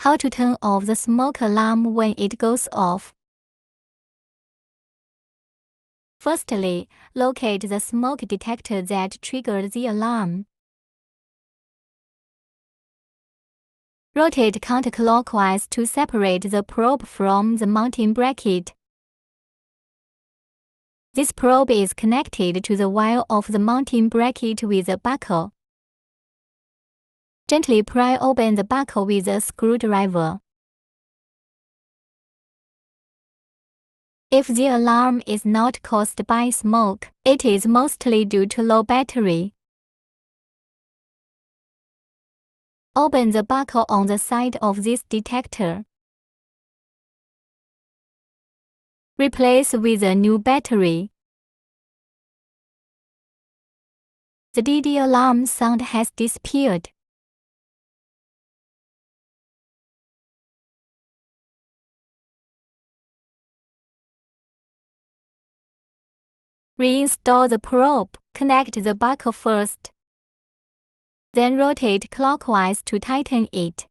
How to turn off the smoke alarm when it goes off. Firstly, locate the smoke detector that triggered the alarm. Rotate counterclockwise to separate the probe from the mounting bracket. This probe is connected to the wire of the mounting bracket with a buckle. Gently pry open the buckle with a screwdriver. If the alarm is not caused by smoke, it is mostly due to low battery. Open the buckle on the side of this detector. Replace with a new battery. The DD alarm sound has disappeared. Reinstall the probe. Connect the buckle first. Then rotate clockwise to tighten it.